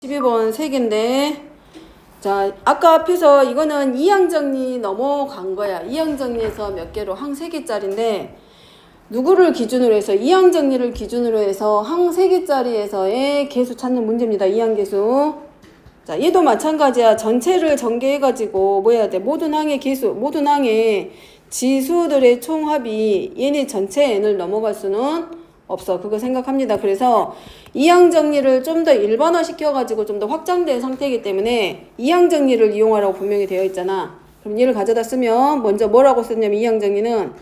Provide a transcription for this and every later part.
12번 3개인데, 자, 아까 앞에서 이거는 이항정리 넘어간 거야. 이항정리에서 몇 개로 항 3개짜리인데, 누구를 기준으로 해서, 이항정리를 기준으로 해서 항 3개짜리에서의 개수 찾는 문제입니다. 이항계수. 자, 얘도 마찬가지야. 전체를 전개해가지고 뭐 해야 돼? 모든 항의 개수, 모든 항의 지수들의 총합이 얘네 전체 n을 넘어갈 수는 없어. 그거 생각합니다. 그래서 이항 정리를 좀 더 일반화 시켜가지고 좀 더 확장된 상태이기 때문에 이항 정리를 이용하라고 분명히 되어 있잖아. 그럼 얘를 가져다 쓰면 먼저 뭐라고 썼냐면 이항 정리는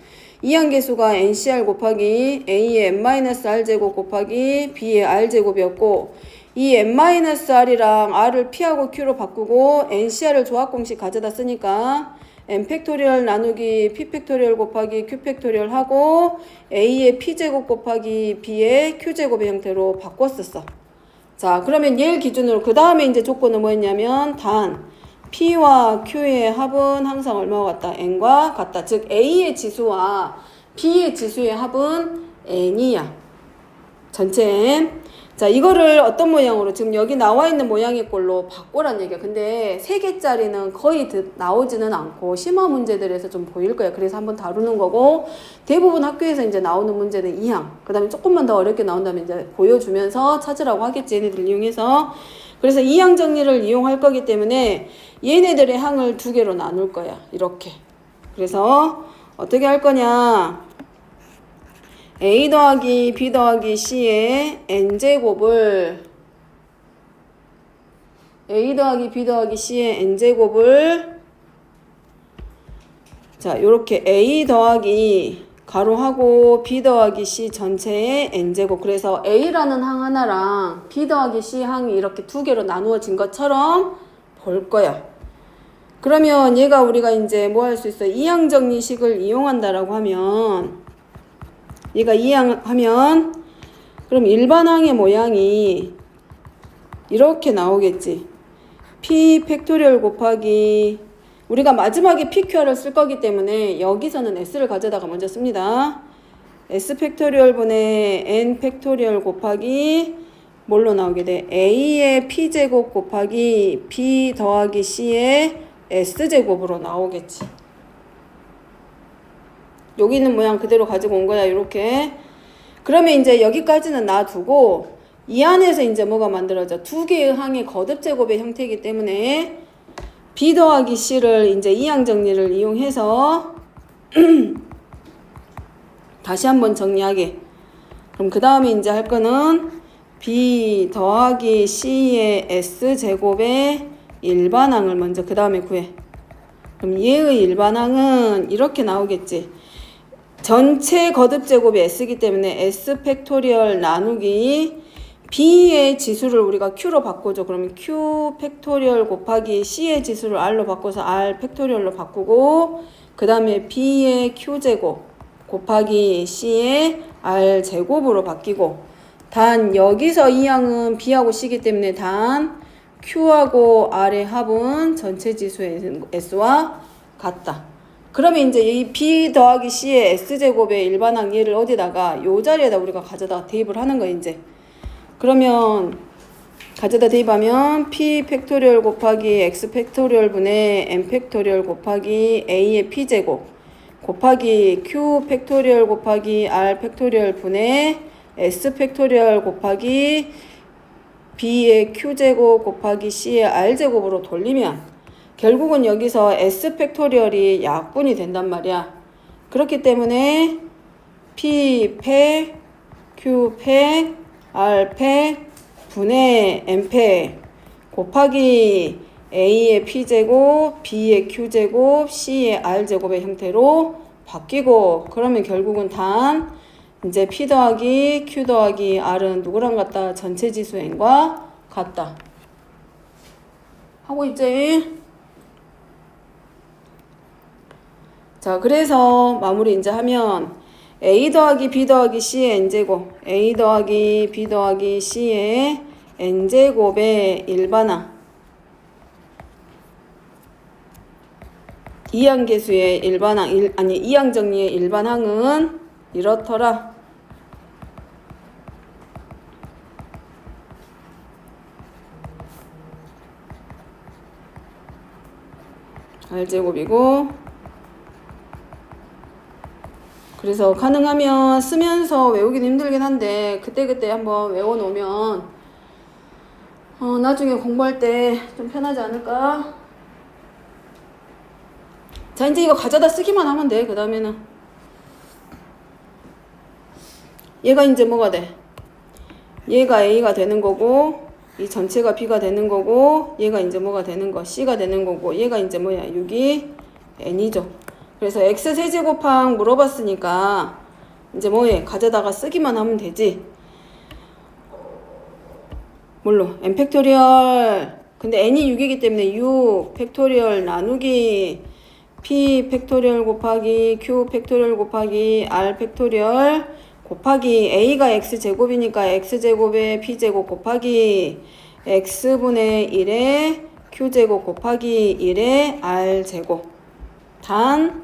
이항 계수가 ncr 곱하기 a의 n-r 제곱 곱하기 b의 r 제곱이었고 이 n-r이랑 r을 p하고 q로 바꾸고 ncr을 조합공식 가져다 쓰니까 n 팩토리얼 나누기 p 팩토리얼 곱하기 q 팩토리얼 하고 a의 p제곱 곱하기 b의 q제곱의 형태로 바꿨었어. 자, 그러면 얘를 기준으로 그 다음에 이제 조건은 뭐였냐면 단 p와 q의 합은 항상 얼마와 같다? n과 같다. 즉 a의 지수와 b의 지수의 합은 n이야. 전체 n. 자, 이거를 어떤 모양으로 지금 여기 나와 있는 모양의 꼴로 바꾸란 얘기야. 근데 3개짜리는 거의 나오지는 않고 심화 문제들에서 좀 보일 거야. 그래서 한번 다루는 거고 대부분 학교에서 이제 나오는 문제는 이항. 그 다음에 조금만 더 어렵게 나온다면 이제 보여주면서 찾으라고 하겠지. 얘네들 이용해서. 그래서 이항 정리를 이용할 거기 때문에 얘네들의 항을 2개로 나눌 거야. 이렇게. 그래서 어떻게 할 거냐. a 더하기 b 더하기 c의 n제곱을 a 더하기 b 더하기 c의 n제곱을 자 요렇게 a 더하기 가로하고 b 더하기 c 전체의 n제곱. 그래서 a라는 항 하나랑 b 더하기 c 항이 이렇게 2개로 나누어진 것처럼 볼 거야. 그러면 얘가 우리가 이제 뭐 할 수 있어? 이항 정리식을 이용한다라고 하면 얘가 이항하면 그럼 일반항의 모양이 이렇게 나오겠지. p 팩토리얼 곱하기 우리가 마지막에 pqr을 쓸 거기 때문에 여기서는 s를 가져다가 먼저 씁니다. s 팩토리얼 분의 n 팩토리얼 곱하기 뭘로 나오게 돼? a의 p제곱 곱하기 b 더하기 c의 s제곱으로 나오겠지. 여기 있는 모양 그대로 가지고 온 거야. 이렇게. 그러면 이제 여기까지는 놔두고 이 안에서 이제 뭐가 만들어져? 2개의 항의 거듭 제곱의 형태이기 때문에 b 더하기 c를 이제 이항 정리를 이용해서 다시 한번 정리하게. 그럼 그 다음에 이제 할 거는 b 더하기 c의 s 제곱의 일반항을 먼저 그 다음에 구해. 그럼 얘의 일반항은 이렇게 나오겠지. 전체 거듭 제곱이 s이기 때문에 s 팩토리얼 나누기 b의 지수를 우리가 q로 바꾸죠. 그러면 q 팩토리얼 곱하기 c의 지수를 r로 바꿔서 r 팩토리얼로 바꾸고 그 다음에 b의 q제곱 곱하기 c의 r 제곱으로 바뀌고 단 여기서 이 항은 b하고 c이기 때문에 단 q하고 r의 합은 전체 지수의 s와 같다. 그러면 이제 이 b 더하기 c의 s제곱의 일반항 얘를 어디다가 요 자리에다 우리가 가져다 대입을 하는 거야 이제. 그러면 가져다 대입하면 p 팩토리얼 곱하기 x 팩토리얼 분의 n 팩토리얼 곱하기 a의 p제곱 곱하기 q 팩토리얼 곱하기 r 팩토리얼 분의 s 팩토리얼 곱하기 b의 q제곱 곱하기 c의 r제곱으로 돌리면 결국은 여기서 s 팩토리얼이 약분이 된단 말이야. 그렇기 때문에 p 팩, q 팩, r 팩 분의 n 팩 곱하기 a의 p제곱, b의 q제곱, c의 r제곱의 형태로 바뀌고 그러면 결국은 단 이제 p 더하기 q 더하기 r은 누구랑 같다? 전체 지수 n과 같다. 하고 있지? 자, 그래서 마무리 이제 하면 a 더하기 b 더하기 c의 n제곱 a 더하기 b 더하기 c의 n제곱의 일반항 이항계수의 일반항 이항 정리의 일반항은 이렇더라. r제곱이고, 그래서 가능하면 쓰면서 외우긴 힘들긴 한데 그때그때 한번 외워놓으면 나중에 공부할 때 좀 편하지 않을까? 자, 이제 이거 가져다 쓰기만 하면 돼. 그 다음에는 얘가 이제 뭐가 돼? 얘가 A가 되는 거고, 이 전체가 B가 되는 거고, 얘가 이제 뭐가 되는 거? C가 되는 거고, 얘가 이제 뭐야? 6이 N이죠. 그래서 X 세제곱항 물어봤으니까 이제 뭐해? 가져다가 쓰기만 하면 되지. 뭘로? N 팩토리얼. 근데 N이 6이기 때문에 6 팩토리얼 나누기 P 팩토리얼 곱하기 Q 팩토리얼 곱하기 R 팩토리얼 곱하기 A가 X제곱이니까 X제곱에 P제곱 곱하기 X분의 1에 Q제곱 곱하기 1에 R제곱. 단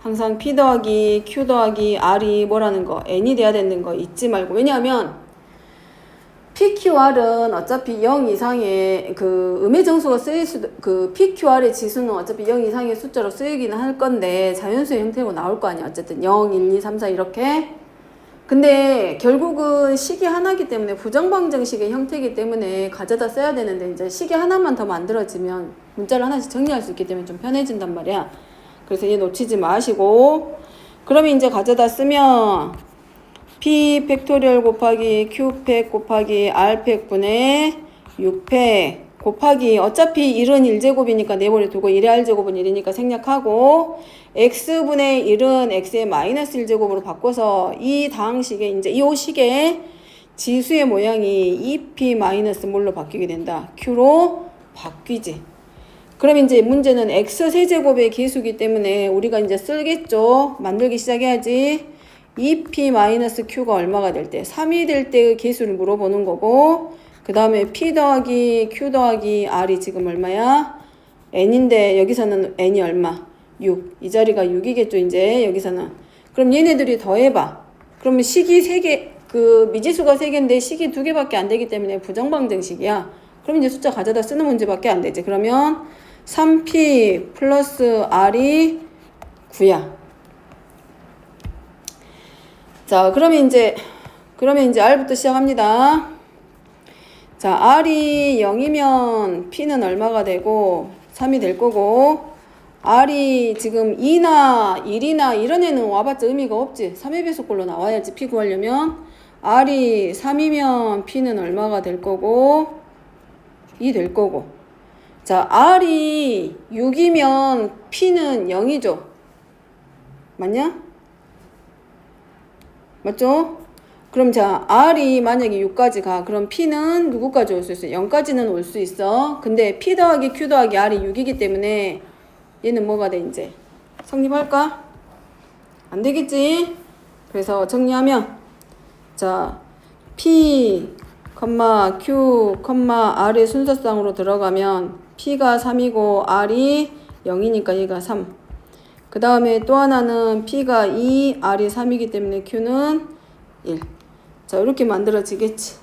항상 P 더하기 Q 더하기 R이 뭐라는 거? N이 돼야 되는 거 잊지 말고. 왜냐하면 PQR은 어차피 0 이상의 그 음의 정수가 쓰일 수도, 그 PQR의 지수는 어차피 0 이상의 숫자로 쓰이기는 할 건데 자연수의 형태로 나올 거 아니야. 어쨌든 0, 1, 2, 3, 4 이렇게. 근데 결국은 식이 하나이기 때문에 부정방정식의 형태이기 때문에 가져다 써야 되는데 이제 식이 하나만 더 만들어지면 문자를 하나씩 정리할 수 있기 때문에 좀 편해진단 말이야. 그래서 얘 놓치지 마시고, 그러면 이제 가져다 쓰면 P 팩토리얼 곱하기 Q 팩 곱하기 R 팩분의 6팩 곱하기 어차피 1은 1제곱이니까 내버려 두고 1의 R제곱은 1이니까 생략하고 X분의 1은 X의 마이너스 1제곱으로 바꿔서 이 다항식에 이제 이 식의 지수의 모양이 2P 마이너스 뭘로 바뀌게 된다. Q로 바뀌지. 그럼 이제 문제는 X 세제곱의 계수기 때문에 우리가 이제 쓸겠죠. 만들기 시작해야지. 2P-Q가 얼마가 될 때? 3이 될 때의 계수를 물어보는 거고, 그 다음에 P 더하기 Q 더하기 R이 지금 얼마야? N인데 여기서는 N이 얼마? 6. 이 자리가 6이겠죠, 이제 여기서는. 그럼 얘네들이 더해봐. 그러면 식이 3개, 그 미지수가 3개인데 식이 2개밖에 안 되기 때문에 부정방정식이야. 그럼 이제 숫자 가져다 쓰는 문제밖에 안 되지. 그러면 3P 플러스 R이 9야. 자, 그러면 이제 R부터 시작합니다. 자, R이 0이면 P는 얼마가 되고 3이 될 거고, R이 지금 2나 1이나 이런 애는 와봤자 의미가 없지. 3의 배속꼴로 나와야지 P 구하려면. R이 3이면 P는 얼마가 될 거고 2 될 거고. 자, R이 6이면 P는 0이죠. 맞냐? 맞죠? 그럼 자, R이 만약에 6까지 가. 그럼 P는 누구까지 올 수 있어? 0까지는 올 수 있어. 근데 P 더하기 Q 더하기 R이 6이기 때문에 얘는 뭐가 돼, 이제? 성립할까? 안 되겠지? 그래서 정리하면, 자, P, Q, R의 순서상으로 들어가면 P가 3이고 R이 0이니까 얘가 3. 그 다음에 또 하나는 P가 2, R이 3이기 때문에 Q는 1. 자, 이렇게 만들어지겠지.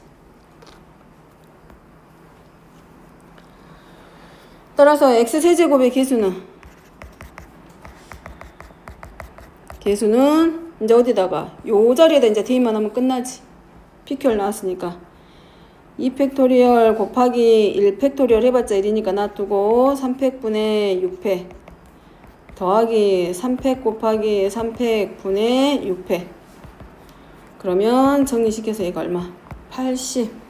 따라서 X세제곱의 계수는 이제 어디다가 요 자리에다 이제 대입만 하면 끝나지. PQR 나왔으니까 2팩토리얼 곱하기 1팩토리얼 해봤자 1이니까 놔두고 3팩분의 6팩 더하기 3팩 곱하기 3팩 분의 6팩. 그러면 정리시켜서 얘가 얼마? 80.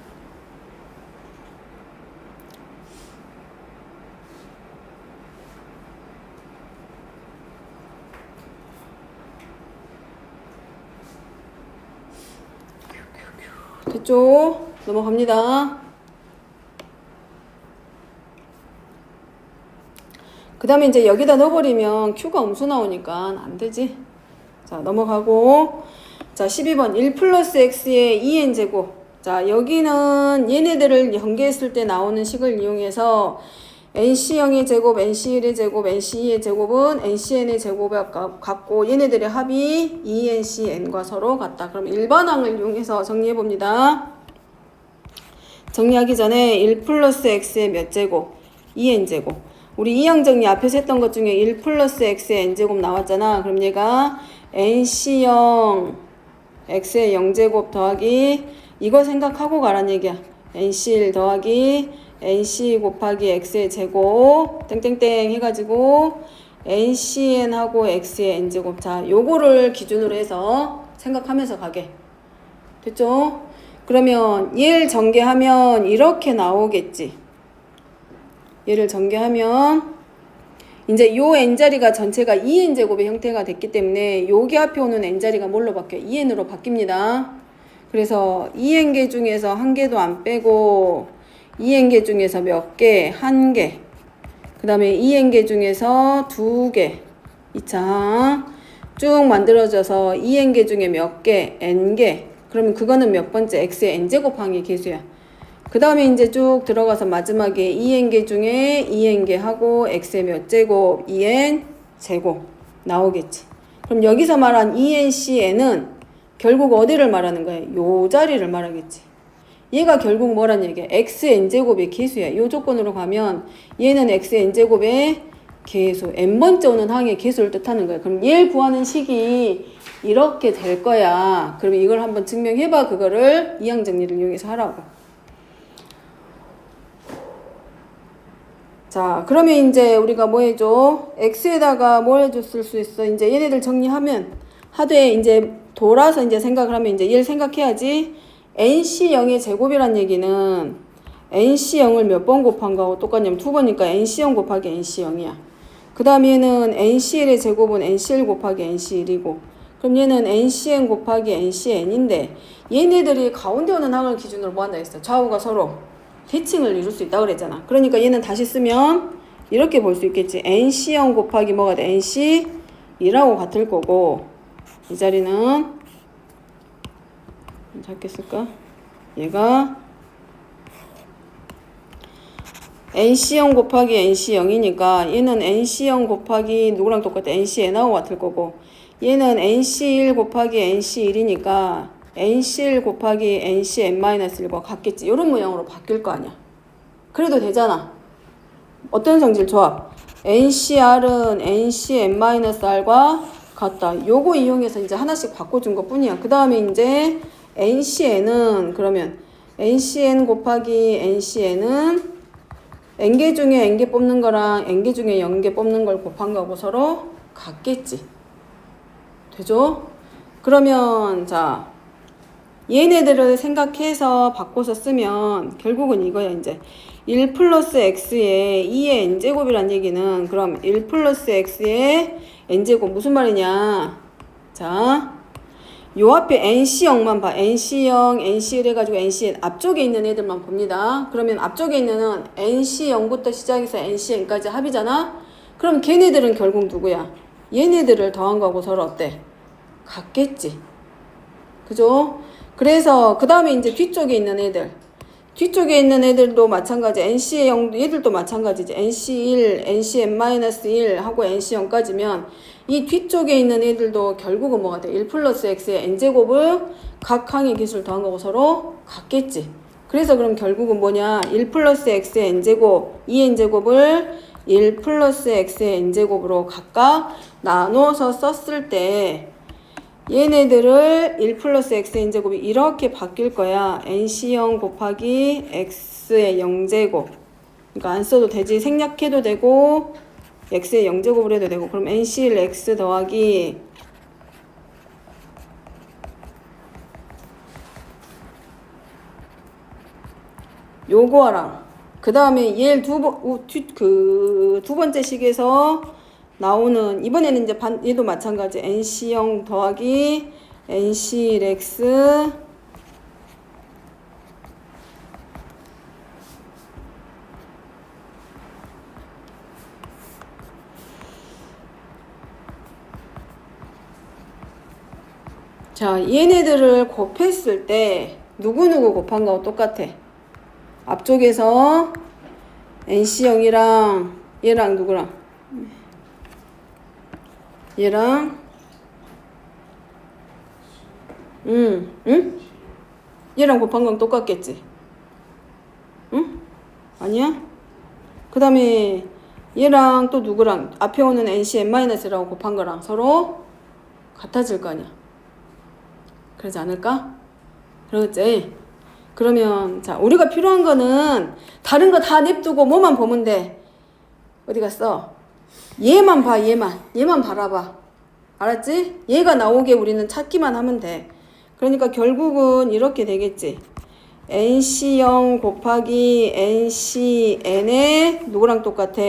됐죠? 넘어갑니다. 그 다음에 이제 여기다 넣어버리면 Q가 음수 나오니까 안 되지. 자, 넘어가고. 자, 12번 1 플러스 X의 2N제곱. 자, 여기는 얘네들을 연계했을 때 나오는 식을 이용해서 NC0의 제곱, NC1의 제곱, NC2의 제곱은 NCN의 제곱에 같고 얘네들의 합이 2NCN과 서로 같다. 그럼 일반항을 이용해서 정리해봅니다. 정리하기 전에 1 플러스 X의 몇 제곱? 2N제곱. 우리 이항정리 앞에서 했던 것 중에 1 플러스 x의 n제곱 나왔잖아. 그럼 얘가 nc0 x의 0제곱 더하기 이거 생각하고 가란 얘기야. nc1 더하기 nc 곱하기 x의 제곱 땡땡땡 해가지고 ncn하고 x의 n제곱. 자, 요거를 기준으로 해서 생각하면서 가게. 됐죠? 그러면 얘를 전개하면 이렇게 나오겠지. 얘를 전개하면 이제 요 n자리가 전체가 2n제곱의 형태가 됐기 때문에 여기 앞에 오는 n자리가 뭘로 바뀌어요? 2n으로 바뀝니다. 그래서 2n개 중에서 한 개도 안 빼고 2n개 중에서 몇 개? 한 개. 그 다음에 2n개 중에서 두 개. 2차 쭉 만들어져서 2n개 중에 몇 개? n개. 그러면 그거는 몇 번째? x의 n제곱 항의 개수야. 그 다음에 이제 쭉 들어가서 마지막에 2n개 중에 2n개 하고 x의 몇 제곱? 2n 제곱 나오겠지. 그럼 여기서 말한 2ncn은 결국 어디를 말하는 거야? 요 자리를 말하겠지. 얘가 결국 뭐란 얘기야? xn제곱의 개수야. 요 조건으로 가면 얘는 xn제곱의 개수, n번째 오는 항의 개수를 뜻하는 거야. 그럼 얘를 구하는 식이 이렇게 될 거야. 그러면 이걸 한번 증명해봐. 그거를 이항정리를 이용해서 하라고. 자, 그러면 이제 우리가 뭐 해줘? x에다가 뭘 해줬을 수 있어? 이제 얘네들 정리하면 하되 이제 돌아서 이제 생각을 하면 이제 얘를 생각해야지. nc0의 제곱이란 얘기는 nc0을 몇 번 곱한 거하고 똑같냐면 두 번이니까 nc0 곱하기 nc0이야. 그 다음에 얘는 nc1의 제곱은 nc1 곱하기 nc1이고, 그럼 얘는 ncn 곱하기 ncn인데 얘네들이 가운데 오는 항을 기준으로 뭐 한다 했어? 좌우가 서로 대칭을 이룰 수 있다고 그랬잖아. 그러니까 얘는 다시 쓰면 이렇게 볼 수 있겠지. nc0 곱하기 뭐가 돼? nc2라고 같을 거고, 이 자리는 작게 쓸까? 얘가 nc0 곱하기 nc0이니까 얘는 nc0 곱하기 누구랑 똑같아? ncn하고 같을 거고, 얘는 nc1 곱하기 nc1이니까 nc1 곱하기 ncn-1과 같겠지. 이런 모양으로 바뀔 거 아니야. 그래도 되잖아. 어떤 성질 조합? ncr은 ncn-r과 같다. 요거 이용해서 이제 하나씩 바꿔준 것 뿐이야. 그 다음에 이제 ncn은 그러면 ncn 곱하기 ncn은 n개 중에 n개 뽑는 거랑 n개 중에 0개 뽑는 걸 곱한 거하고 서로 같겠지. 되죠? 그러면 자, 얘네들을 생각해서 바꿔서 쓰면 결국은 이거야. 이제 1 플러스 x의 2의 n제곱이란 얘기는 그럼 1 플러스 x의 n제곱 무슨 말이냐? 자, 요 앞에 nc0만 봐. nc0, nc1 해가지고 ncn 앞쪽에 있는 애들만 봅니다. 그러면 앞쪽에 있는 nc0부터 시작해서 ncn까지 합이잖아? 그럼 걔네들은 결국 누구야? 얘네들을 더한 거하고 서로 어때? 같겠지. 그죠? 그래서 그 다음에 이제 뒤쪽에 있는 애들. 뒤쪽에 있는 애들도 마찬가지. NC0, 얘들도 마찬가지지. NC1, NCn-1 하고 NC0까지면 이 뒤쪽에 있는 애들도 결국은 뭐가 돼? 1 플러스 x의 n제곱을 각 항의 개수를 더한 거고 서로 같겠지. 그래서 그럼 결국은 뭐냐? 1 플러스 x의 n제곱, 2n제곱을 1 플러스 x의 n제곱으로 각각 나눠서 썼을 때 얘네들을 1 플러스 x의 n제곱이 이렇게 바뀔 거야. nc0 곱하기 x의 0제곱. 그러니까 안 써도 되지. 생략해도 되고 x의 0제곱을 해도 되고. 그럼 nc1 x 더하기 요거랑 그 다음에 얘를 두 번째 식에서 나오는 이번에는 이제 얘도 마찬가지 nc0 더하기 nc1x 자, 얘네들을 곱했을 때 누구누구 곱한 거하고 똑같아. 앞쪽에서 nc0이랑 얘랑 누구랑 얘랑 응? 얘랑 곱한 건 똑같겠지? 응? 아니야? 그 다음에 얘랑 또 누구랑 앞에 오는 NC n-라고 곱한 거랑 서로 같아질 거 아니야. 그러지 않을까? 그러겠지? 그러면 자 우리가 필요한 거는 다른 거 다 냅두고 뭐만 보면 돼. 어디 갔어? 얘만 봐. 얘만 바라봐. 알았지? 얘가 나오게 우리는 찾기만 하면 돼. 그러니까 결국은 이렇게 되겠지. NC0 곱하기 NCN에 누구랑 똑같아?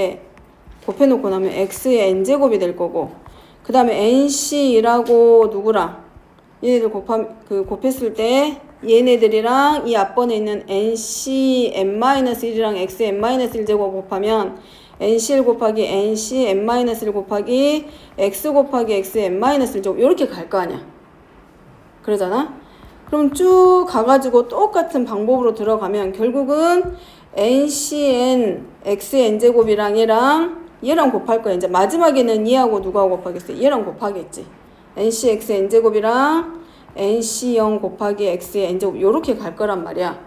곱해놓고 나면 X의 N제곱이 될 거고, 그 다음에 NC1하고 누구랑? 얘네들 곱했을 때 얘네들이랑 이 앞번에 있는 NCn-1이랑 Xn-1제곱 곱하면 NC1 곱하기 NCn-1 곱하기 X 곱하기 Xn-1제곱 이렇게 갈 거 아니야. 그러잖아? 그럼 쭉 가가지고 똑같은 방법으로 들어가면 결국은 NCn Xn제곱이랑 얘랑 곱할 거야. 이제 마지막에는 얘하고 누구하고 곱하겠어? 얘랑 곱하겠지. NC Xn제곱이랑 NC0 곱하기 X의 N제곱 요렇게 갈 거란 말이야.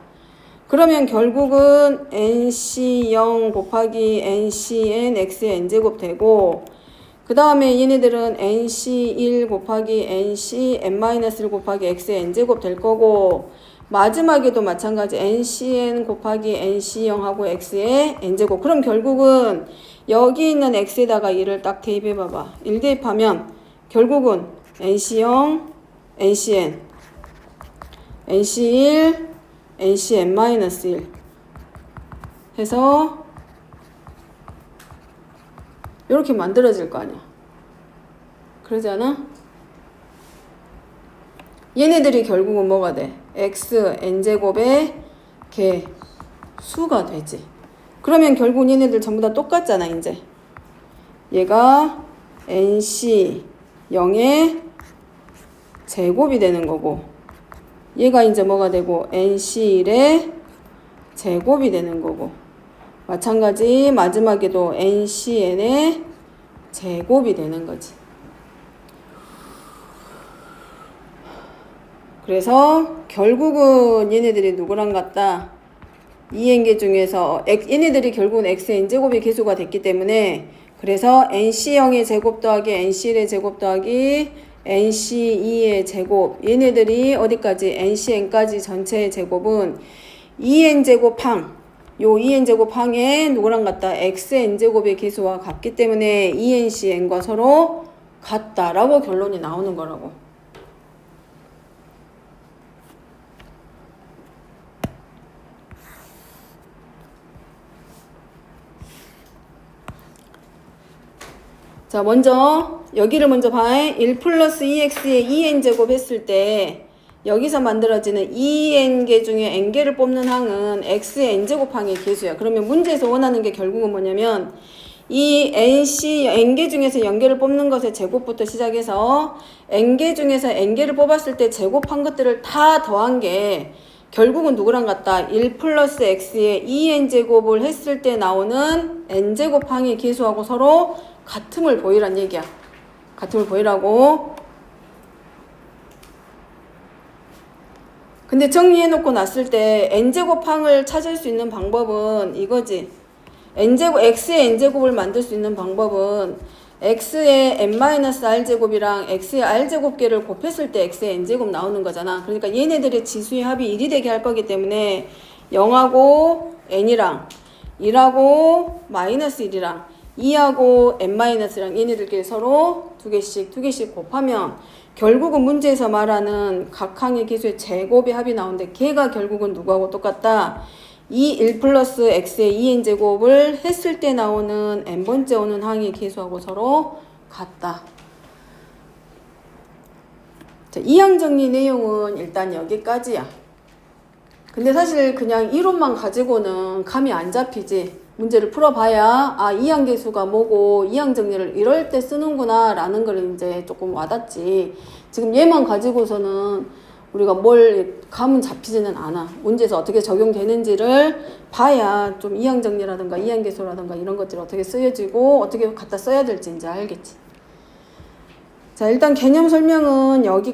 그러면 결국은 NC0 곱하기 NCN X의 N제곱 되고, 그 다음에 얘네들은 NC1 곱하기 NCn-1 곱하기 X의 N제곱 될 거고, 마지막에도 마찬가지 NCN 곱하기 NC0하고 X의 N제곱. 그럼 결국은 여기 있는 X에다가 1을 딱 대입해 봐봐. 1 대입하면 결국은 NC0, NCN, NC1, NCn-1 해서 이렇게 만들어질 거 아니야. 그러지 않아? 얘네들이 결국은 뭐가 돼? X, N제곱의 개 수가 되지. 그러면 결국 얘네들 전부 다 똑같잖아, 이제. 얘가 NC 0의 제곱이 되는 거고, 얘가 이제 뭐가 되고 NC1의 제곱이 되는 거고, 마찬가지 마지막에도 NCN의 제곱이 되는 거지. 그래서 결국은 얘네들이 누구랑 같다? 이 n개 중에서 얘네들이 결국은 xn제곱이 개수가 됐기 때문에, 그래서 NC0의 제곱 더하기 NC1의 제곱 더하기 NC2의 제곱, 얘네들이 어디까지? NCn까지 전체의 제곱은 2n제곱항, 요 2n제곱항에 누구랑 같다? xn제곱의 개수와 같기 때문에 2ncn과 서로 같다라고 결론이 나오는 거라고. 자, 먼저 여기를 먼저 봐. 1 플러스 2x의 2n제곱 했을 때 여기서 만들어지는 2n개 중에 n개를 뽑는 항은 x의 n제곱항의 개수야. 그러면 문제에서 원하는 게 결국은 뭐냐면 이 n개 중에서 0개를 뽑는 것의 제곱부터 시작해서 n개 중에서 n개를 뽑았을 때 제곱한 것들을 다 더한 게 결국은 누구랑 같다? 1 플러스 x의 2n제곱을 했을 때 나오는 n제곱항의 개수하고 서로 같음을 보이란 얘기야. 같음을 보이라고. 근데 정리해놓고 났을 때 n제곱항을 찾을 수 있는 방법은 이거지. x의 n제곱을 만들 수 있는 방법은 x의 n-r제곱이랑 x의 r제곱계를 곱했을 때 x의 n제곱 나오는 거잖아. 그러니까 얘네들의 지수의 합이 1이 되게 할 거기 때문에 0하고 n이랑 1하고 마이너스 1이랑 2하고 n-랑 얘네들끼리 서로 두 개씩 곱하면 결국은 문제에서 말하는 각 항의 개수의 제곱의 합이 나오는데 걔가 결국은 누구하고 똑같다? 이 1 플러스 x의 2n제곱을 했을 때 나오는 n번째 오는 항의 개수하고 서로 같다. 자, 이항 정리 내용은 일단 여기까지야. 근데 사실 그냥 이론만 가지고는 감이 안 잡히지. 문제를 풀어봐야 아, 이항 개수가 뭐고 이항 정리를 이럴 때 쓰는구나 라는 걸 이제 조금 와닿지. 지금 얘만 가지고서는 우리가 뭘 감은 잡히지는 않아. 문제에서 어떻게 적용되는지를 봐야 좀 이항 정리라든가 이항 개수라든가 이런 것들이 어떻게 쓰여지고 어떻게 갖다 써야 될지 이제 알겠지. 자, 일단 개념 설명은 여기